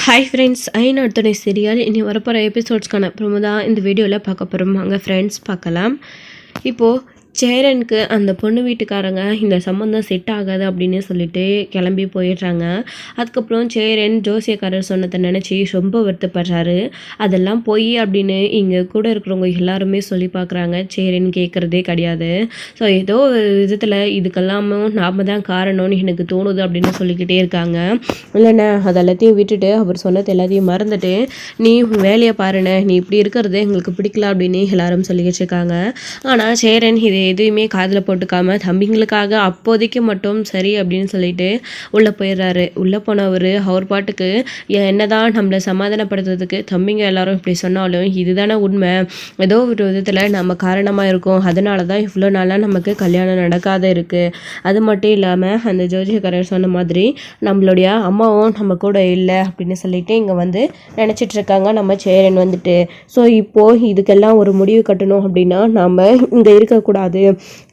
Hi friends, ஐநாட்டுடைய serial இனி வரப்போகிற எபிசோட்ஸ்க்கான promo தான் இந்த வீடியோவில் பார்க்க போகிறோம். வாங்க ஃப்ரெண்ட்ஸ் பார்க்கலாம். இப்போது சேரனுக்கு அந்த பொண்ணு வீட்டுக்காரங்க இந்த சம்மந்தம் செட் ஆகாது அப்படின்னு சொல்லிட்டு கிளம்பி போயிடுறாங்க. அதுக்கப்புறம் சேரன் ஜோசியக்காரர் சொன்னதை நினச்சி ரொம்ப வருத்தப்படுறாரு. அதெல்லாம் போய் அப்படின்னு இங்கே கூட இருக்கிறவங்க எல்லாருமே சொல்லி பார்க்குறாங்க. சேரன் கேட்குறதே கிடையாது. ஸோ ஏதோ ஒரு விதத்தில் இதுக்கெல்லாமும் நாம் தான் காரணம்னு எனக்கு தோணுது அப்படின்னு சொல்லிக்கிட்டே இருக்காங்க. இல்லைண்ணே, அது எல்லாத்தையும் விட்டுட்டு அவர் சொன்னது எல்லாத்தையும் மறந்துட்டு நீ வேலையை பாருண்ணே, நீ இப்படி இருக்கிறது எங்களுக்கு பிடிக்கல அப்படின்னு எல்லாரும் சொல்லிக்கிட்டு இருக்காங்க. ஆனால் சேரன் இது எதுவுமே காதில் போட்டுக்காம தம்பிங்களுக்காக அப்போதைக்கு மட்டும் சரி அப்படின்னு சொல்லிட்டு உள்ளே போயிடுறாரு. உள்ளே போனவர் அவர் பாட்டுக்கு என்னதான் நம்மளை சமாதானப்படுத்துறதுக்கு தம்பிங்க எல்லாரும் இப்படி சொன்னாலும் இதுதானே உண்மை, ஏதோ ஒரு விதத்தில் நம்ம காரணமாக இருக்கோம், அதனால தான் இவ்வளோ நாளாக நமக்கு கல்யாணம் நடக்காத இருக்குது. அது மட்டும் இல்லாமல் அந்த ஜோதியக்காரர் சொன்ன மாதிரி நம்மளுடைய அம்மாவும் நம்ம கூட இல்லை அப்படின்னு சொல்லிட்டு இங்கே வந்து நினச்சிட்ருக்காங்க நம்ம சேரன் வந்துட்டு. ஸோ இப்போது இதுக்கெல்லாம் ஒரு முடிவு கட்டணும் அப்படின்னா நாம் இங்கே இருக்கக்கூடாது,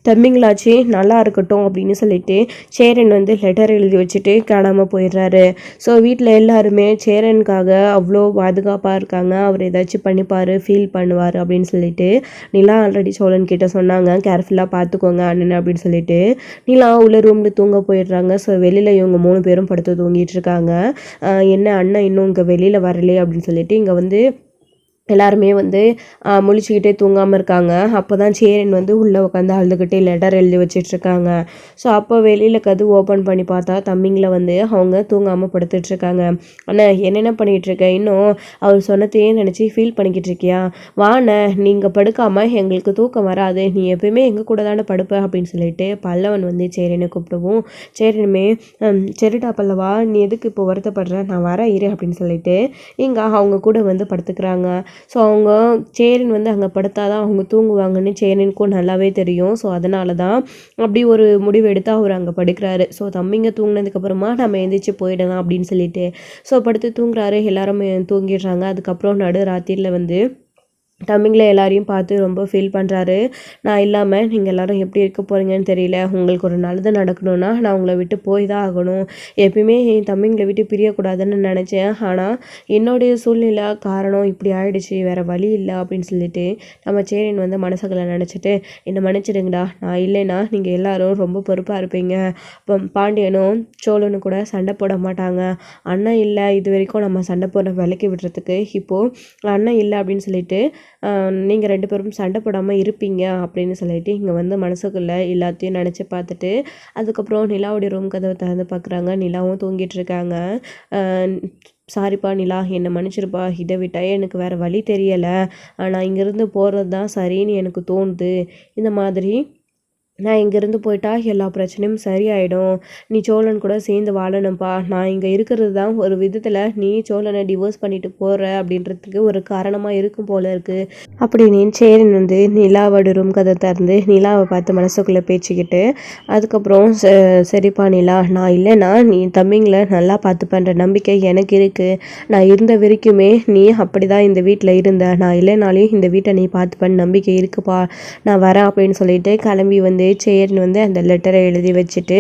தம்பிங்களாச்சு நல்லா இருக்கட்டும் அப்படின்னு சொல்லிட்டு சேரன் வந்து லெட்டர் எழுதி வச்சுட்டு காணாமல் போயிடுறாரு. ஸோ வீட்டில் எல்லாருமே சேரனுக்காக அவ்வளோ பாதுகாப்பாக இருக்காங்க. அவர் ஏதாச்சும் பண்ணிப்பார், ஃபீல் பண்ணுவார் அப்படின்னு சொல்லிட்டு நிலா ஆல்ரெடி சோழன் கிட்ட சொன்னாங்க, கேர்ஃபுல்லாக பார்த்துக்கோங்க அண்ணன் அப்படின்னு சொல்லிட்டு. நிலா உள்ள ரூமில் தூங்க போயிடுறாங்க. ஸோ வெளியில் இவங்க 3 பேரும் படுத்து தூங்கிட்டு இருக்காங்க. என்ன அண்ணன் இன்னும் இங்கே வெளியில் வரலையே அப்படின்னு சொல்லிட்டு இங்கே வந்து எல்லாருமே வந்து முழிச்சுக்கிட்டே தூங்காமல் இருக்காங்க. அப்போ தான் சேரன் வந்து உள்ளே உட்காந்து அழுதுகிட்டே லெட்டர் எழுதி வச்சிட்ருக்காங்க. ஸோ அப்போ வெளியில் கதவு ஓப்பன் பண்ணி பார்த்தா தம்பிங்களை வந்து அவங்க தூங்காமல் படுத்துட்ருக்காங்க. அண்ணா என்னென்ன பண்ணிகிட்ருக்க, இன்னும் அவர் சொன்னதையே நினச்சி ஃபீல் பண்ணிக்கிட்டு இருக்கியா, வாண்ணே நீங்கள் படுக்காமல் எங்களுக்கு தூக்கம் வராது, நீ எப்பயுமே எங்கள் கூட தானே படுப்ப அப்படின்னு சொல்லிட்டு பல்லவன் வந்து சேரனை கூப்பிடுவோம். சேரனுமே சரிடா பல்லவா, நீ எதுக்கு இப்போ வருத்தப்படுற, நான் வர இரு அப்படின்னு சொல்லிட்டு இங்கே அவங்க கூட வந்து படுத்துக்கிறாங்க. ஸோ அவங்க சேரன் வந்து அங்கே படுத்தாதான் அவங்க தூங்குவாங்கன்னு சேரனுக்கும் நல்லாவே தெரியும். ஸோ அதனால தான் அப்படி ஒரு முடிவு எடுத்து அவர் அங்கே படுக்கிறாரு. ஸோ தம்பிங்க தூங்கினதுக்கப்புறமா நம்ம எந்திரிச்சு போயிடலாம் அப்படின்னு சொல்லிட்டு ஸோ படுத்து தூங்குறாரு. எல்லாருமே தூங்கிடுறாங்க. அதுக்கப்புறம் நடு ராத்திரியில் வந்து தம்பிங்களை எல்லாரையும் பார்த்து ரொம்ப ஃபீல் பண்ணுறாரு. நான் இல்லாமல் நீங்கள் எல்லோரும் எப்படி இருக்க போகிறீங்கன்னு தெரியல, உங்களுக்கு ஒரு நல்லது நடக்கணும்னா நான் உங்களை விட்டு போய் தான் ஆகணும், எப்பயுமே என் தம்பிங்களை விட்டு பிரியக்கூடாதுன்னு நினச்சேன், ஆனால் என்னுடைய சூழ்நிலை காரணம் இப்படி ஆயிடுச்சு, வேறு வழி இல்லை அப்படின்னு சொல்லிட்டு நம்ம சேரன் வந்து மனசுகளை நினச்சிட்டு என்னை மன்னிச்சிடுங்கடா, நான் இல்லைன்னா நீங்கள் எல்லோரும் ரொம்ப பொறுப்பாக இருப்பீங்க, இப்போ பாண்டியனும் சோழனும் கூட சண்டை போட மாட்டாங்க, அண்ணன் இல்லை இது வரைக்கும் நம்ம சண்டை போட விலக்கி விடுறதுக்கு, இப்போது அண்ணன் இல்லை அப்படின்னு சொல்லிட்டு நீங்கள் 2 பேரும் சண்டை போடாமல் இருப்பீங்க அப்படின்னு சொல்லிட்டு இங்கே வந்து மனசுக்குள்ளே எல்லாத்தையும் நினச்சி பார்த்துட்டு அதுக்கப்புறம் நிலாவுடைய ரூம் கதவை திறந்து பார்க்குறாங்க. நிலாவும் தூங்கிட்டு இருக்காங்க. சாரிப்பா நிலா, என்னை மன்னிச்சிருப்பா, இதை விட்டால் எனக்கு வேறு வழி தெரியலை, நான் இங்கேருந்து போகிறது தான் சரின்னு எனக்கு தோணுது, இந்த மாதிரி நான் இங்கேருந்து போயிட்டா எல்லா பிரச்சனையும் சரியாயிடும், நீ சோழன் கூட சேர்ந்து வாழணும்ப்பா, நான் இங்கே இருக்கிறது தான் ஒரு விதத்தில் நீ சோழனை டிவோர்ஸ் பண்ணிட்டு போகிற அப்படின்றதுக்கு ஒரு காரணமாக இருக்கும் போல இருக்குது அப்படின்னு சேரன் வந்து நிலாவோட ரூம் கதை திறந்து நிலாவை பார்த்து மனசுக்குள்ளே பேச்சுக்கிட்டு அதுக்கப்புறம் சரிப்பா நிலா, நான் இல்லைன்னா நீ தம்பிங்களை நல்லா பார்த்துப்பேன்ற நம்பிக்கை எனக்கு இருக்குது, நான் இருந்த வரைக்குமே நீ அப்படி தான் இந்த வீட்டில் இருந்த, நான் இல்லைனாலையும் இந்த வீட்டை நீ பார்த்துப்பேன்னு நம்பிக்கை இருக்குப்பா, நான் வரேன் அப்படின்னு சொல்லிட்டு கிளம்பி வந்து சேரன் வந்து அந்த லெட்டரை எழுதி வச்சுட்டு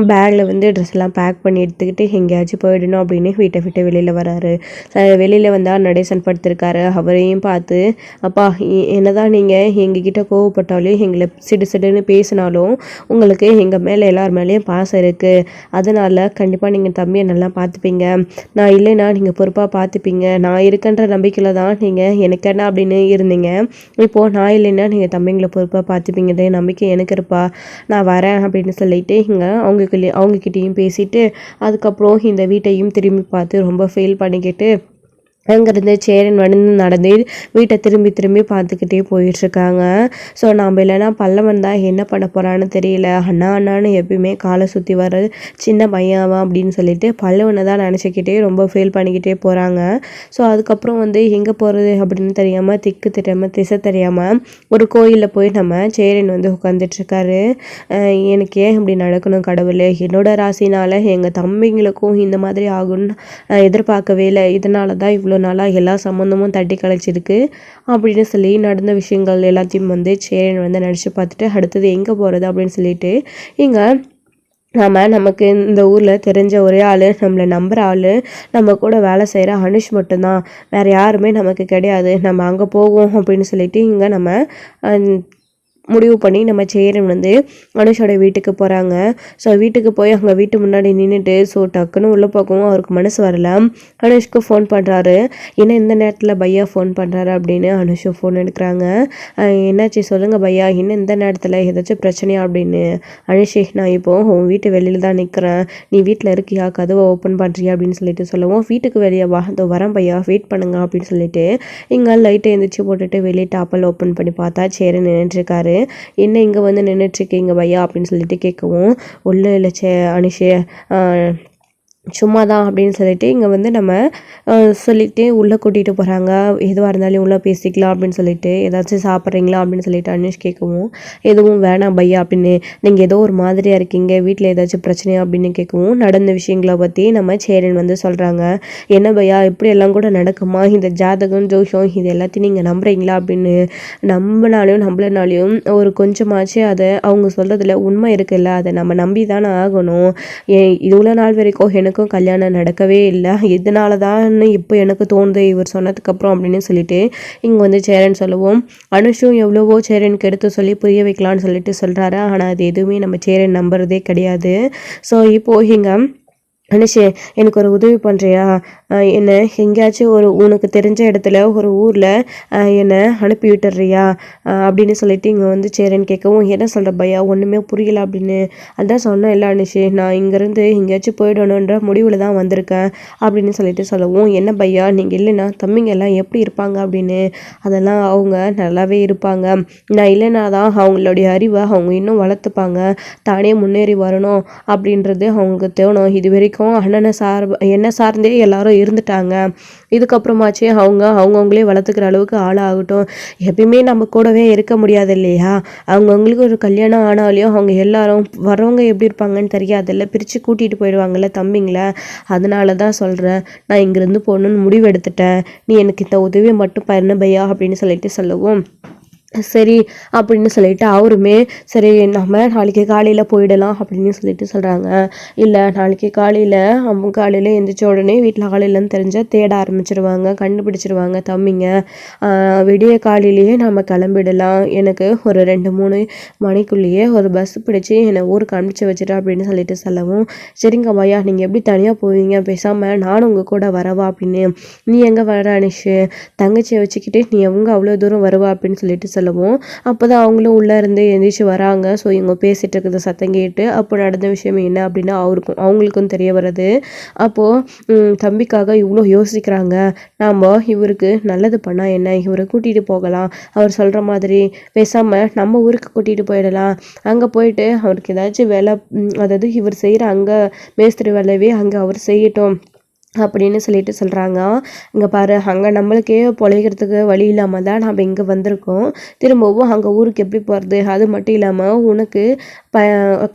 பேக்கில் வந்து ட்ரெஸ் எல்லாம் பேக் பண்ணி எடுத்துக்கிட்டு எங்கேயாச்சும் போயிடணும் அப்படின்னு வீட்டை விட்டு வெளியில் வராரு. வெளியில் வந்தால் நடேசன் படுத்திருக்காரு. அவரையும் பார்த்து, அப்பா என்னதான் நீங்கள் எங்ககிட்ட கோவப்பட்டாலும் எங்களை சிடுன்னு பேசினாலும் உங்களுக்கு எங்கள் மேலே எல்லார் மேலேயும் பாசம் இருக்குது, அதனால் கண்டிப்பாக நீங்கள் தம்பியை நல்லா பார்த்துப்பீங்க, நான் இல்லைன்னா நீங்கள் பொறுப்பாக பார்த்துப்பீங்க, நான் இருக்கன்ற நம்பிக்கையில் தான் நீங்கள் எனக்கு என்ன அப்படின்னு இருந்தீங்க, இப்போது நான் இல்லைன்னா நீங்கள் தம்பிங்களை பொறுப்பாக பார்த்துப்பீங்கன்ற நம்பிக்கை எனக்கு இருப்பா, நான் வரேன் அப்படின்னு சொல்லிட்டு இங்கே அவங்கக்கிட்டேயும் பேசிட்டு அதுக்கப்புறம் இந்த வீட்டையும் திரும்பி பார்த்து ரொம்ப ஃபீல் பண்ணிக்கிட்டு அங்கேருந்து சேரன் நடந்து வீட்டை திரும்பி பார்த்துக்கிட்டே போயிட்டுருக்காங்க. ஸோ நாம் இல்லைன்னா பல்லவன் தான் என்ன பண்ண போகிறான்னு தெரியல, அண்ணான்னு எப்பயுமே காலை சுற்றி வர சின்ன பையன் அப்படின்னு சொல்லிட்டு பல்லவனை தான் நினச்சிக்கிட்டே ரொம்ப ஃபீல் பண்ணிக்கிட்டே போகிறாங்க. ஸோ அதுக்கப்புறம் வந்து எங்கே போகிறது அப்படின்னு தெரியாமல் திசை தெரியாமல் ஒரு கோயிலில் போய் நம்ம சேரன் வந்து உட்காந்துட்ருக்காரு. எனக்கு ஏன் இப்படி நடக்கணும் கடவுளே, என்னோட ராசினால் எங்கள் தம்பிங்களுக்கும் இந்த மாதிரி ஆகும்னு எதிர்பார்க்கவே இல்லை, இதனால தான் இவ்வளோ நாளாக எல்லா சம்மந்தமும் தட்டி கழிச்சிருக்கு அப்படின்னு சொல்லி நடந்த விஷயங்கள் எல்லாத்தையும் வந்து சேரன் வந்து நினச்சி பார்த்துட்டு அடுத்தது எங்கே போகிறது அப்படின்னு சொல்லிட்டு இங்கே நமக்கு இந்த ஊரில் தெரிஞ்ச ஒரே ஆள், நம்மளை நம்புகிற ஆள், நம்ம கூட வேலை செய்கிற அனுஷ் மட்டும்தான். வேறு யாருமே நமக்கு கிடையாது. நம்ம அங்கே போவோம் அப்படின்னு சொல்லிட்டு இங்கே நம்ம முடிவு பண்ணி நம்ம சேரன் வந்து அனுஷோட வீட்டுக்கு போகிறாங்க. ஸோ வீட்டுக்கு போய் அங்கே வீட்டு முன்னாடி நின்றுட்டு ஸோ டக்குன்னு உள்ளே போகவும் அவருக்கு மனசு வரல. அனுஷ்க்கு ஃபோன் பண்ணுறாரு. என்ன இந்த நேரத்தில் பையா ஃபோன் பண்ணுறாரு அப்படின்னு அனுஷும் ஃபோன் எடுக்கிறாங்க. என்னாச்சு சொல்லுங்கள் பையா, இன்னும் இந்த நேரத்தில் ஏதாச்சும் பிரச்சனையா அப்படின்னு. அனுஷே, நான் இப்போது உன் வீட்டு வெளியில் தான் நிற்கிறேன், நீ வீட்டில் இருக்கியா, கதவை ஓப்பன் பண்ணுறியா அப்படின்னு சொல்லிட்டு சொல்லவும், வீட்டுக்கு வெளியே வா, இதோ வரேன் பையா, வெயிட் பண்ணுங்க அப்படின்னு சொல்லிட்டு இங்கே லைட்டை எழுந்திரிச்சு போட்டுட்டு வெளியே டாப்பல் ஓப்பன் பண்ணி பார்த்தா சேரன் நின்றுட்டுருக்காரு. என்ன இங்கே வந்து நின்றுட்டுருக்கீங்க பையா அப்படின்னு சொல்லிட்டு கேட்கவும், உள்ள இல்லை அனுஷே, சும்மா தான் அப்படின்னு சொல்லிட்டு இங்கே வந்து நம்ம சொல்லிட்டு உள்ளே கூட்டிகிட்டு போகிறாங்க. எதுவாக இருந்தாலும் உள்ளே பேசிக்கலாம் அப்படின்னு சொல்லிட்டு, ஏதாச்சும் சாப்பிட்றீங்களா அப்படின்னு சொல்லிட்டு அனுஷ் கேட்கவும், எதுவும் வேணாம் பையா அப்படின்னு, நீங்கள் ஏதோ ஒரு மாதிரியாக இருக்கீங்க, வீட்டில் ஏதாச்சும் பிரச்சனையா அப்படின்னு கேட்கவும், நடந்த விஷயங்களை பற்றி நம்ம சேரன் வந்து சொல்கிறாங்க. என்ன பையா இப்படி எல்லாம் கூட நடக்குமா, இந்த ஜாதகம் ஜோஷம் இது எல்லாத்தையும் நீங்கள் நம்புறீங்களா அப்படின்னு. நம்பலனாலையும் ஒரு கொஞ்சமாச்சு அதை அவங்க சொல்கிறதுல உண்மை இருக்குல்ல, அதை நம்ம நம்பி தானே ஆகணும். இவ்வளோ நாள் வரைக்கும் எனக்கும் கல்யாணம் நடக்கவே இல்லை, இதனால தான் இப்போ எனக்கு தோணுது இவர் சொன்னதுக்கப்புறம் அப்படின்னு சொல்லிட்டு இங்கே வந்து சேரன் சொல்லவும், அனுஷும் எவ்வளவோ சேரனுக்கு எடுத்து சொல்லி புரிய வைக்கலான்னு சொல்லிட்டு சொல்கிறாரு. ஆனால் அது எதுவுமே நம்ம சேரன் நம்புறதே கிடையாது. ஸோ இப்போது இங்கே அனுஷே, எனக்கு ஒரு உதவி பண்ணுறியா, என்னை எங்கேயாச்சும் உனக்கு தெரிஞ்ச இடத்துல ஒரு ஊரில் என்னை அனுப்பி விட்டுறியா அப்படின்னு சொல்லிட்டு இங்கே வந்து சேரன் கேட்கவும், என்ன சொல்கிற பையா, ஒன்றுமே புரியல அப்படின்னு. அதான் சொன்னேன் இல்லை அனுஷே, நான் இங்கேருந்து எங்கேயாச்சும் போயிடணுன்ற முடிவில் தான் வந்திருக்கேன் அப்படின்னு சொல்லிட்டு சொல்லவும், என்ன பையா நீங்கள் இல்லைன்னா தம்பிங்க எல்லாம் எப்படி இருப்பாங்க அப்படின்னு. அதெல்லாம் அவங்க நல்லாவே இருப்பாங்க, நான் இல்லைன்னா தான் அவங்களுடைய அறிவை அவங்க இன்னும் வளர்த்துப்பாங்க, தானே முன்னேறி வரணும் அப்படின்றது அவங்களுக்கு தோணும். இது வரைக்கும் அண்ணனை என்ன சார்ந்தே எல்லாரும் இருந்துட்டாங்க, இதுக்கப்புறமாச்சு அவங்கவுங்களே வளர்த்துக்கிற அளவுக்கு ஆளாகட்டும். எப்பயுமே நம்ம கூடவே இருக்க முடியாது இல்லையா, அவங்கவுங்களுக்கு ஒரு கல்யாணம் ஆனாலையும் அவங்க எல்லாரும் வரவங்க எப்படி இருப்பாங்கன்னு தெரியாதுல்ல, பிரித்து கூட்டிகிட்டு போயிடுவாங்கல்ல தம்பிங்கள. அதனால தான் சொல்கிறேன், நான் இங்கேருந்து போகணுன்னு முடிவு எடுத்துட்டேன், நீ எனக்கு இந்த உதவியை மட்டும் பண்ணு பையா அப்படின்னு சொல்லிட்டு சொல்லவும், சரி அப்படின்னு சொல்லிட்டு அவருமே சரி நம்ம நாளைக்கு காலையில் போயிடலாம் அப்படின்னு சொல்லிட்டு சொல்கிறாங்க. இல்லை நாளைக்கு காலையில் எழுந்திரிச்ச உடனே வீட்டில் காலையிலன்னு தெரிஞ்சால் தேட ஆரம்பிச்சிருவாங்க, கண்டுபிடிச்சிருவாங்க தம்பிங்க. விடிய காலையிலேயே நம்ம கிளம்பிடலாம், எனக்கு ஒரு 2-3 மணிக்குள்ளேயே ஒரு பஸ் பிடிச்சி என்னை ஊருக்கு அனுப்பிச்சி வச்சுட்டு அப்படின்னு சொல்லிட்டு சொல்லவும், சரிங்க பையா நீங்கள் எப்படி தனியாக போவீங்க, பேசாமல் நானும் உங்கள் கூட வரவா அப்படின்னு. நீ எங்கே வர அனிஷு, தங்கச்சியை வச்சுக்கிட்டு நீ எங்கே அவ்வளோ தூரம் வருவா அப்படின்னு சொல்லிட்டு சொல்லவும், அப்போ தான் அவங்களும் உள்ளே இருந்து எழுந்திரிச்சு வராங்க. ஸோ இவங்க பேசிகிட்டு இருக்கிறது சத்தம் கேட்டு அப்போ நடந்த விஷயம் என்ன அப்படின்னு அவங்களுக்கும் தெரிய வருது. அப்போது தம்பிக்காக இவ்வளோ யோசிக்கிறாங்க, நாம் இவருக்கு நல்லது பண்ணால் என்ன, இவரை கூட்டிகிட்டு போகலாம், அவர் சொல்கிற மாதிரி பேசாமல் நம்ம ஊருக்கு கூட்டிகிட்டு போயிடலாம், அங்கே போயிட்டு அவருக்கு ஏதாச்சும் வேலை, அதாவது இவர் செய்கிற அங்கே மேஸ்திரி வேலையே அங்கே அவர் செய்யட்டும் அப்படின்னு சொல்லிட்டு சொல்கிறாங்க. இங்கே பாரு, அங்கே நம்மளுக்கே பொழைக்கிறதுக்கு வழி இல்லாமல் தான் நம்ம இங்கே வந்திருக்கோம், திரும்பவும் அங்கே ஊருக்கு எப்படி போகிறது, அது மட்டும் இல்லாமல் உனக்கு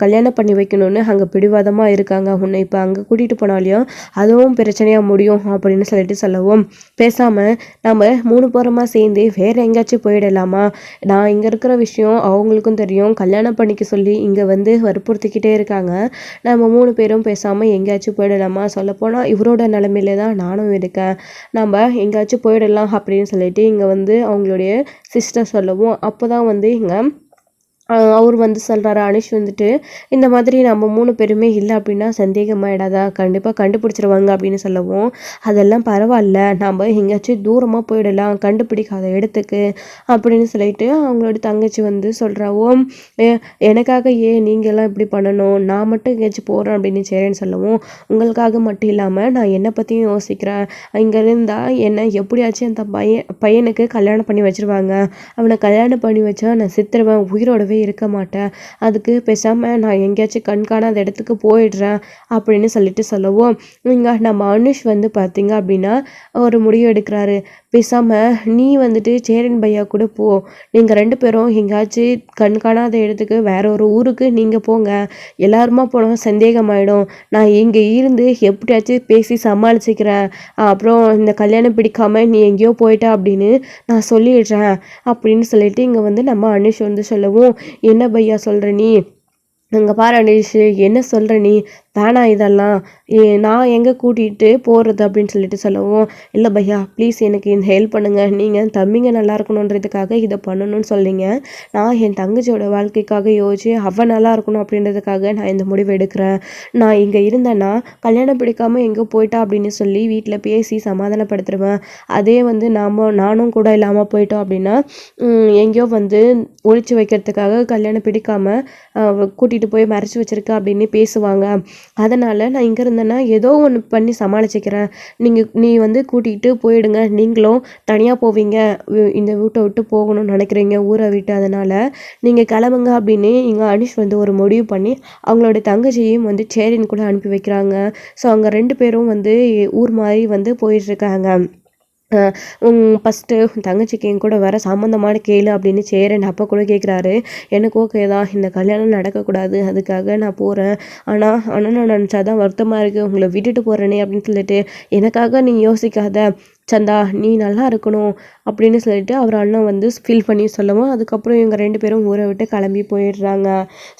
கல்யாணம் பண்ணி வைக்கணும்னு அங்கே பிடிவாதமாக இருக்காங்க, உன்னை இப்போ அங்கே கூட்டிகிட்டு போனாலையும் அதுவும் பிரச்சனையாக முடியும் அப்படின்னு சொல்லிட்டு சொல்லவும், பேசாமல் நம்ம 3 பேருமா சேர்ந்து வேறு எங்கேயாச்சும் போயிடலாமா, நான் இங்கே இருக்கிற விஷயம் அவங்களுக்கும் தெரியும், கல்யாணம் பண்ணிக்க சொல்லி இங்கே வந்து வற்புறுத்திக்கிட்டே இருக்காங்க, நம்ம 3 பேரும் பேசாமல் எங்கேயாச்சும் போயிடலாமா, சொல்லப்போனால் இவரோட நிலைமையில தான் நானும் இருக்கேன், நம்ம எங்கேயாச்சும் போயிடலாம் அப்படின்னு சொல்லிட்டு இங்கே வந்து அவங்களுடைய சிஸ்டர் சொல்லவும், அப்போ தான் வந்து இங்கே அவர் வந்து சொல்கிறாரு, அனுஷ் வந்துட்டு இந்த மாதிரி நம்ம 3 பேருமே இல்லை அப்படின்னா சந்தேகமாயிடாதா, கண்டிப்பாக கண்டுபிடிச்சிருவாங்க அப்படின்னு சொல்லவும், அதெல்லாம் பரவாயில்ல, நம்ம எங்கேயாச்சும் தூரமாக போயிடலாம் கண்டுபிடிக்காத இடத்துக்கு அப்படின்னு சொல்லிட்டு அவங்களோட தங்கச்சி வந்து சொல்கிறாவோ, எனக்காக ஏன் நீங்கள்லாம் இப்படி பண்ணணும், நான் மட்டும் எங்கேயாச்சும் போகிறேன் அப்படின்னு சேரேன்னு சொல்லவும், உங்களுக்காக மட்டும் இல்லாமல் நான் என்னை பற்றியும் யோசிக்கிறேன், இங்கே இருந்தால் என்னை எப்படியாச்சும் அந்த பையனுக்கு கல்யாணம் பண்ணி வச்சுருவாங்க, அவனை கல்யாணம் பண்ணி வச்சா நான் சித்திருவேன், உயிரோடவே இருக்க மாட்டேன், அதுக்கு பேசாமல் நான் எங்கேயாச்சும் கண்காணாத இடத்துக்கு போயிடுறேன் அப்படின்னு சொல்லிட்டு சொல்லவும், இங்கே நம்ம அனுஷ் வந்து பார்த்தீங்க அப்படின்னா ஒரு முடிவு எடுக்கிறாரு, பேசாமல் நீ வந்துட்டு சேரன் பையா கூட போ, நீங்கள் 2 பேரும் எங்கேயாச்சும் கண்காணாத இடத்துக்கு வேற ஒரு ஊருக்கு நீங்கள் போங்க, எல்லாருமா போனால் சந்தேகமாயிடும், நான் இங்கே இருந்து எப்படியாச்சும் பேசி சமாளிச்சுக்கிறேன், அப்புறம் இந்த கல்யாணம் பிடிக்காமல் நீ எங்கேயோ போயிட்டா அப்படின்னு நான் சொல்லிடுறேன் அப்படின்னு சொல்லிட்டு இங்கே வந்து நம்ம அனுஷ் வந்து சொல்லவும், என்ன பையா சொல்கிற நீ, அங்கே பாரு அனீஷ், என்ன சொல்கிற நீ? வேணாம் இதெல்லாம், நான் எங்கே கூட்டிகிட்டு போகிறது அப்படின்னு சொல்லிட்டு சொல்லவும், இல்லை பையா ப்ளீஸ் எனக்கு இந்த ஹெல்ப் பண்ணுங்கள், நீங்கள் தம்பிங்க நல்லா இருக்கணுன்றதுக்காக இதை பண்ணணும்னு சொல்லிங்க. நான் என் தங்கச்சியோட வாழ்க்கைக்காக யோசிச்சு அவள் நல்லா இருக்கணும் அப்படின்றதுக்காக நான் இந்த முடிவு எடுக்கிறேன். நான் இங்கே இருந்தேன்னா கல்யாணம் பிடிக்காமல் எங்கே போயிட்டா அப்படின்னு சொல்லி வீட்டில் பேசி சமாதானப்படுத்துருவேன். அதே வந்து நானும் கூட இல்லாமல் போயிட்டோம் அப்படின்னா எங்கேயோ வந்து ஒழிச்சு வைக்கிறதுக்காக கல்யாணம் பிடிக்காமல் கூட்டிகிட்டு போய் மறைச்சி வச்சிருக்க அப்படின்னு பேசுவாங்க. அதனால் நான் இங்கே இருந்தேன்னா ஏதோ ஒன்று பண்ணி சமாளிச்சுக்கிறேன். நீ வந்து கூட்டிகிட்டு போயிடுங்க, நீங்களும் தனியாக போவீங்க, இந்த வீட்டை விட்டு போகணும்னு நினைக்கிறீங்க ஊரை விட்டு, அதனால் நீங்கள் கிளம்புங்க அப்படின்னு இங்கே அனுஷ் வந்து ஒரு முடிவு பண்ணி அவங்களோட தங்கச்சியையும் வந்து சேரின்னு கூட அனுப்பி வைக்கிறாங்க. ஸோ அவங்க 2 பேரும் வந்து ஊர் மாதிரி வந்து போயிட்டுருக்காங்க. ஃபஸ்ட்டு தங்கச்சிக்கு என் கூட வர சம்மந்தமான கேளு அப்படின்னு சேரன் அப்போ கூட கேட்குறாரு. எனக்கு ஓகே தான், இந்த கல்யாணம் நடக்கக்கூடாது, அதுக்காக நான் போகிறேன். ஆனால் நான் நினச்சா தான் வருத்தமாக இருக்குது, உங்களை விட்டுட்டு போகிறேனே அப்படின்னு சொல்லிட்டு. எனக்காக நீ யோசிக்காத சந்தா, நீ நல்லா இருக்கணும் அப்படின்னு சொல்லிட்டு அவர் அண்ணன் வந்து ஃபீல் பண்ணி சொல்லவும், அதுக்கப்புறம் இவங்க 2 பேரும் ஊரை விட்டு கிளம்பி போயிடுறாங்க.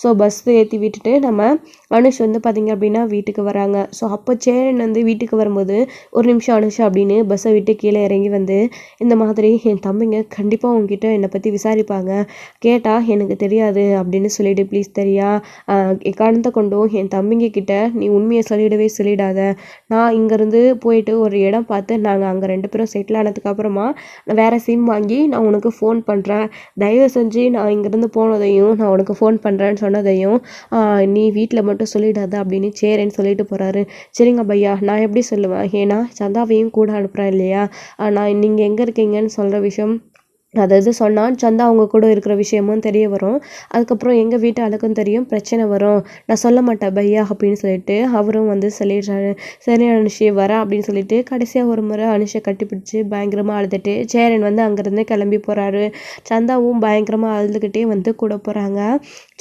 ஸோ பஸ் ஏற்றி விட்டுட்டு நம்ம அனுஷ் வந்து பார்த்திங்க அப்படின்னா வீட்டுக்கு வராங்க. ஸோ அப்போ சேரன் வந்து வீட்டுக்கு வரும்போது, ஒரு நிமிஷம் அனுஷ் அப்படின்னு பஸ்ஸை விட்டு கீழே இறங்கி வந்து, இந்த மாதிரி என் தம்பிங்க கண்டிப்பாக உங்ககிட்ட என்னை பற்றி விசாரிப்பாங்க, கேட்டால் எனக்கு தெரியாது அப்படின்னு சொல்லிட்டு ப்ளீஸ் தெரியா, எக்காரணத்தை கொண்டும் என் தம்பிங்க கிட்ட நீ உண்மையை சொல்லிடாத. நான் இங்கேருந்து போயிட்டு ஒரு இடம் பார்த்து நாங்கள் அங்கே 2 பேரும் செட்டில் ஆனதுக்கப்புறமா நான் வேறு சிம் வாங்கி நான் உனக்கு ஃபோன் பண்ணுறேன், தயவு செஞ்சு நான் இங்கேருந்து போனதையும் நான் உனக்கு ஃபோன் பண்ணுறேன்னு சொன்னதையும் நீ வீட்டில் மட்டும் சொல்லிடாத அப்படின்னு சேரேன்னு சொல்லிட்டு போகிறாரு. சரிங்க பையா, நான் எப்படி சொல்லுவேன், ஏன்னா சந்தாவையும் கூட அனுப்புகிறேன் இல்லையா, நான் நீங்கள் எங்கே இருக்கீங்கன்னு சொல்கிற விஷயம் அதாவது சொன்னால் சந்தா அவங்க கூட இருக்கிற விஷயமும் தெரிய வரும், அதுக்கப்புறம் எங்கள் வீட்டு ஆளுக்கும் தெரியும், பிரச்சனை வரும், நான் சொல்ல மாட்டேன் பையா அப்படின்னு சொல்லிட்டு அவரும் வந்து சொல்லிடுறாரு. சரி அனுஷி வரேன் அப்படின்னு சொல்லிட்டு கடைசியாக ஒரு முறை அனுஷை கட்டிப்பிடிச்சு பயங்கரமாக அழுதுட்டு சேரன் வந்து அங்கேருந்து கிளம்பி போகிறாரு. சந்தாவும் பயங்கரமாக அழுதுகிட்டே வந்து கூட போகிறாங்க.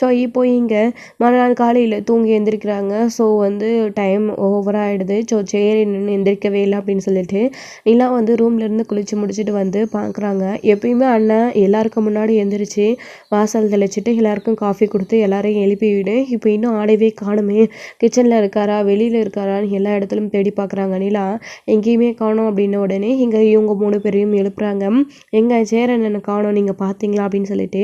ஸோ இப்போ இங்கே மறுநாள் காலையில் தூங்கி எந்திரிக்கிறாங்க. ஸோ வந்து டைம் ஓவராகிடுது. ஸோ சேரி நின்று எந்திரிக்கவே இல்லை அப்படின்னு சொல்லிட்டு நிலா வந்து ரூம்லேருந்து குளித்து முடிச்சுட்டு வந்து பார்க்குறாங்க. எப்பயுமே அண்ணன் எல்லாருக்கும் முன்னாடி எந்திரிச்சு வாசல் தெளிச்சிட்டு எல்லாருக்கும் காஃபி கொடுத்து எல்லாரையும் எழுப்பி விடு, இப்போ இன்னும் ஆடவே காணுமே, கிச்சனில் இருக்காரா வெளியில் இருக்காரான்னு எல்லா இடத்துலையும் தேடி பார்க்குறாங்க. நிலா எங்கேயுமே காணோம் அப்படின்ன உடனே இங்கே இவங்க 3 பேரையும் எழுப்புறாங்க. எங்கே சேரன் என்ன காணோம், நீங்கள் பார்த்தீங்களா அப்படின்னு சொல்லிட்டு.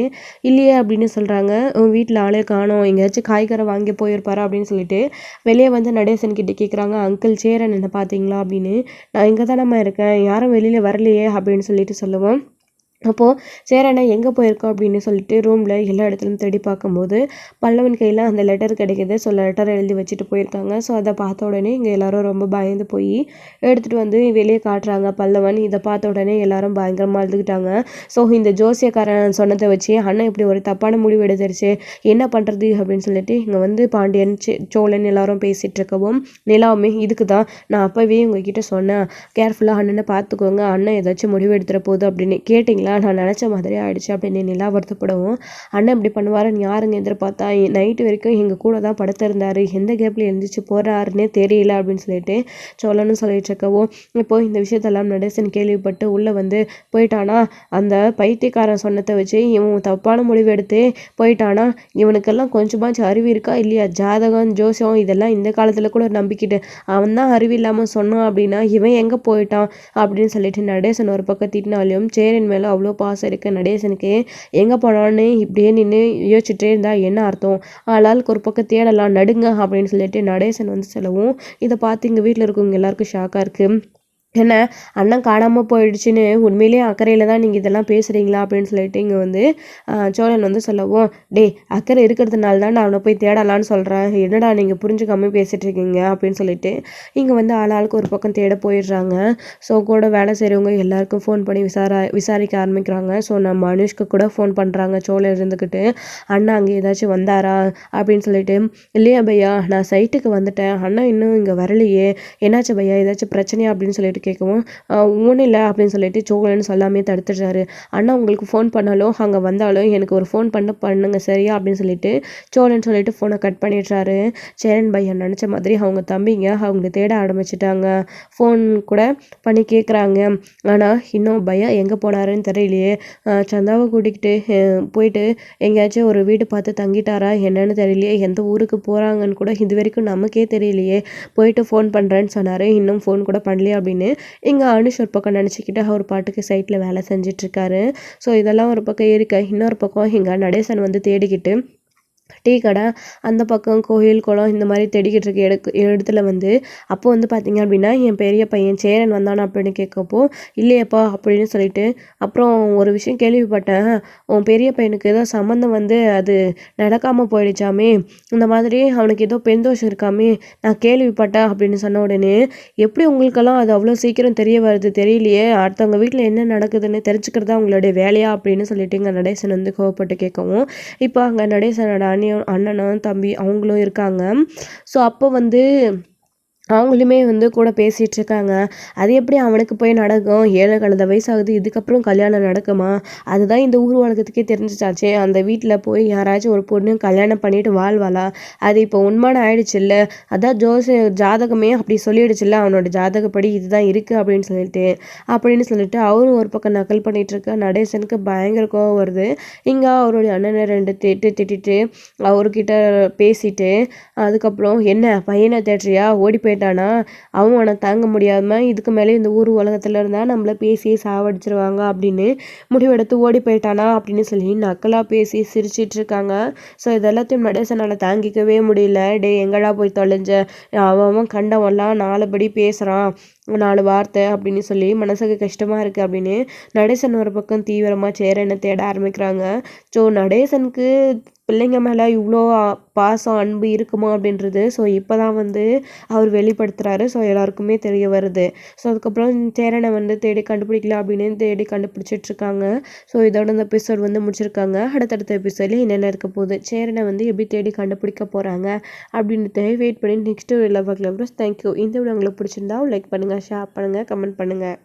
இல்லையே அப்படின்னு சொல்கிறாங்க. வீட்டில் ஆளே காணோம், எங்கேயாச்சும் காய்கறி வாங்கி போயிருப்பாரா அப்படின்னு சொல்லிட்டு வெளியே வந்து நடேசன் கிட்டே கேட்குறாங்க. அங்கிள் சேரன் என்ன பார்த்தீங்களா அப்படின்னு. நான் இங்கே தானம்மா இருக்கேன், யாரும் வெளியில் வரலையே அப்படின்னு சொல்லிட்டு சொல்லுவோம். அப்போது சேரனை எங்கே போயிருக்கோம் அப்படின்னு சொல்லிட்டு ரூமில் எல்லா இடத்துலையும் தேடி பார்க்கும்போது பல்லவன் கையில் அந்த லெட்டர் கிடைக்கிது. ஸோ லெட்டர் எழுதி வச்சுட்டு போயிருக்காங்க. ஸோ அதை பார்த்த உடனே இங்கே எல்லோரும் ரொம்ப பயந்து போய் எடுத்துகிட்டு வந்து வெளியே காட்டுறாங்க. பல்லவன் இதை பார்த்த உடனே எல்லாரும் பயங்கரமாக அழுதுகிட்டாங்க. ஸோ இந்த ஜோசியக்காரன் சொன்னதை வச்சு அண்ணன் இப்படி ஒரு தப்பான முடிவு எடுத்துருச்சு, என்ன பண்ணுறது அப்படின்னு சொல்லிட்டு இங்கே வந்து பாண்டியன் சோழன் எல்லாரும் பேசிகிட்டு இருக்கவும், நிலாவுமே இதுக்கு தான் நான் அப்போவே உங்ககிட்ட சொன்னேன், கேர்ஃபுல்லாக அண்ணனை பார்த்துக்கோங்க, அண்ணன் ஏதாச்சும் முடிவு எடுத்துகிற போகுது அப்படின்னு. கேட்டிங்களா, நான் நினச்ச மாதிரியே ஆயிடுச்சு அப்படின்னு நிலா வருத்தப்படவும், அண்ணன் இப்படி பண்ணுவாருன்னு யாருங்க எதிர்பார்த்தா, நைட்டு வரைக்கும் எங்கள் கூட தான் படுத்திருந்தாரு, எந்த கேப்பில் எழுந்திரிச்சு போகிறாருன்னே தெரியல அப்படின்னு சொல்லிட்டு சொல்லணும்னு சொல்லிட்டு இருக்கவும், இப்போ இந்த விஷயத்தெல்லாம் நடேசன் கேள்விப்பட்டு உள்ளே வந்து போயிட்டானா, அந்த பைத்தியக்காரன் சொன்னதை வச்சு இவன் தப்பான முடிவு எடுத்து போயிட்டானா, இவனுக்கெல்லாம் கொஞ்சமாச்சும் அறிவு இருக்கா இல்லையா, ஜாதகம் ஜோசியம் இதெல்லாம் இந்த காலத்தில் கூட நம்பிக்கிட்டு அவன் தான் அறிவு இல்லாமல் சொன்னான் அப்படின்னா இவன் எங்கே போயிட்டான் அப்படின்னு சொல்லிட்டு நடேசன் ஒரு பக்கம் திட்டினாலும் சேரன் மேலே அவ்வளோ பாசம் இருக்குது நடேசனுக்கு. எங்கே போனான்னு இப்படியே நின்று யோசிச்சுட்டே இருந்தா என்ன அர்த்தம், ஆளாளுக்கு ஒரு பக்கம் தேடலாம் நடுங்க அப்படின்னு சொல்லிட்டு நடேசன் வந்து சொல்லவும், இதை பார்த்து இங்கே வீட்டில் இருக்கவங்க எல்லாருக்கும் ஷாக்காக இருக்குது. என்ன அண்ணன் காணாமல் போயிடுச்சுன்னு உண்மையிலேயே அக்கறையில் தான் நீங்கள் இதெல்லாம் பேசுகிறீங்களா அப்படின்னு சொல்லிட்டு இங்கே வந்து சோழன் வந்து சொல்லவும், அக்கறை இருக்கிறதுனால தான் நான் அவனை போய் தேடலான்னு சொல்கிறேன், என்னடா நீங்கள் புரிஞ்சுக்காமல் பேசிகிட்டு இருக்கீங்க அப்படின்னு சொல்லிட்டு இங்கே வந்து ஆளாளுக்கு ஒரு பக்கம் தேட போயிடுறாங்க. ஸோ கூட வேலை செய்கிறவங்க எல்லாருக்கும் ஃபோன் பண்ணி விசாரிக்க ஆரம்பிக்கிறாங்க. ஸோ நம்ம அனுஷ்க்கு கூட ஃபோன் பண்ணுறாங்க சோழன் இருந்துக்கிட்டு, அண்ணா அங்கே ஏதாச்சும் வந்தாரா அப்படின்னு சொல்லிட்டு. இல்லையா பையா, நான் சைட்டுக்கு வந்துட்டேன், அண்ணன் இன்னும் இங்கே வரலையே, என்னாச்சு பையா ஏதாச்சும் பிரச்சனையா அப்படின்னு சொல்லிட்டு கேட்கவும் ஒன்றும் இல்லை அப்படின்னு சொல்லிட்டு சோழன் சொல்லாமே தடுத்துடுறாரு. அண்ணா உங்களுக்கு ஃபோன் பண்ணாலும் அங்கே வந்தாலும் எனக்கு ஒரு ஃபோன் பண்ணுங்க சரியா அப்படின்னு சொல்லிட்டு சோழன் சொல்லிட்டு ஃபோனை கட் பண்ணிடுறாரு. சேரன் பையன் நினச்ச மாதிரி அவங்க தம்பிங்க அவங்க தேட ஆரம்பிச்சிட்டாங்க. ஃபோன் கூட பண்ணி கேட்குறாங்க. ஆனால் இன்னும் பையன் எங்கே போனாருன்னு தெரியலையே. சந்தாவை கூட்டிக்கிட்டு போயிட்டு எங்கேயாச்சும் ஒரு வீடு பார்த்து தங்கிட்டாரா என்னன்னு தெரியலையே. எந்த ஊருக்கு போகிறாங்கன்னு கூட இது வரைக்கும் நமக்கே தெரியலையே. போயிட்டு ஃபோன் பண்ணுறேன்னு சொன்னார், இன்னும் ஃபோன் கூட பண்ணலையே அப்படின்னு இங்கே அனுஷ் ஒரு பக்கம் நினச்சிக்கிட்டு அவர் பாட்டுக்கு சைட்டில் வேலை செஞ்சிட்ருக்காரு. ஸோ இதெல்லாம் ஒரு பக்கம் இருக்க, இன்னொரு பக்கம் இங்கே நடேசன் வந்து தேடிக்கிட்டு டீ கடை அந்த பக்கம் கோயில் குளம் இந்த மாதிரி தேடிக்கிட்டு இருக்க இடத்துல வந்து அப்போ வந்து பார்த்தீங்க அப்படின்னா என் பெரிய பையன் சேரன் வந்தானா அப்படின்னு கேட்கப்போ இல்லையப்பா அப்படின்னு சொல்லிட்டு அப்புறம் ஒரு விஷயம் கேள்விப்பட்டேன், உன் பெரிய பையனுக்கு ஏதோ சம்மந்தம் வந்து அது நடக்காமல் போயிடுச்சாமே, இந்த மாதிரி அவனுக்கு ஏதோ பெண் தோஷம் இருக்காமே நான் கேள்விப்பட்டேன் அப்படின்னு சொன்ன உடனே எப்படி உங்களுக்கெல்லாம் அது அவ்வளோ சீக்கிரம் தெரிய வருது தெரியலையே, அடுத்தவங்க வீட்டில் என்ன நடக்குதுன்னு தெரிஞ்சுக்கிறதா உங்களுடைய வேலையா அப்படின்னு சொல்லிட்டு இங்கே நடேசன் வந்து கோவப்பட்டு கேட்கவும் இப்போ அங்கே நடேசனோட அண்ணனும் தம்பி அவங்களும் இருக்காங்க. ஸோ அப்போ வந்து அவங்களுமே வந்து கூட பேசிகிட்டு இருக்காங்க. அது எப்படி அவனுக்கு போய் நடக்கும், 7 கழுத வயசாகுது, இதுக்கப்புறம் கல்யாணம் நடக்குமா, அதுதான் இந்த ஊர் உலகத்துக்கே தெரிஞ்சிச்சாச்சே. அந்த வீட்டில் போய் யாராச்சும் ஒரு பொண்ணு கல்யாணம் பண்ணிட்டு வாழ்வாளா, அது இப்போ உண்மையான ஆயிடுச்சுல்ல, அதான் ஜாதகமே அப்படி சொல்லிடுச்சுல்ல, அவனோட ஜாதகப்படி இதுதான் இருக்குது அப்படின்னு சொல்லிட்டு அவரும் ஒரு பக்கம் நக்கல் பண்ணிட்டு இருக்க. நடேசனுக்கு பயங்கர கோவம் வருது. இங்கே அவருடைய அண்ணனை 2 திட்டிட்டு அவர்கிட்ட பேசிட்டு அதுக்கப்புறம் என்ன பையனை தேடுறியா, ஓடி போயிட்டானா, அவனை தாங்க முடியாமல் இதுக்கு மேலே இந்த ஊர் உலகத்தில் இருந்தால் நம்மளை பேசி சாவடிச்சிருவாங்க அப்படின்னு முடிவெடுத்து ஓடி போயிட்டானா அப்படின்னு சொல்லி நக்கலாக பேசி சிரிச்சிட்டு இருக்காங்க. ஸோ இதெல்லாத்தையும் நடேசனால் தாங்கிக்கவே முடியல. டே எங்கடா போய் தொலைஞ்ச, அவன் கண்டவன்லாம் 4 படி பேசுகிறான், 4 வார்த்தை அப்படின்னு சொல்லி மனசுக்கு கஷ்டமாக இருக்குது அப்படின்னு நடேசன் ஒரு பக்கம் தீவிரமாக சேரனை தேட ஆரம்பிக்கிறாங்க. ஸோ நடேசனுக்கு பிள்ளைங்க மேலே இவ்வளோ பாசம் அன்பு இருக்குமா அப்படின்றது ஸோ இப்போ தான் வந்து அவர் வெளிப்படுத்துகிறாரு. ஸோ எல்லாருக்குமே தெரிய வருது. ஸோ அதுக்கப்புறம் சேரனை வந்து தேடி கண்டுபிடிக்கல அப்படின்னு தேடி கண்டுபிடிச்சிட்ருக்காங்க. ஸோ இதோட இந்த எபிசோட் வந்து முடிச்சிருக்காங்க. அடுத்தடுத்த எபிசோடில் என்னென்ன இருக்க போகுது, சேரனை வந்து எப்படி தேடி கண்டுபிடிக்க போகிறாங்க அப்படின்ட்டு வெயிட் பண்ணி நெக்ஸ்ட் வீடியோவில் பார்க்கலாம். தேங்க்யூ. இந்த வீடியோ உங்களுக்கு பிடிச்சிருந்தா லைக் பண்ணுங்கள், ஷேர் பண்ணுங்கள், கமெண்ட் பண்ணுங்கள்.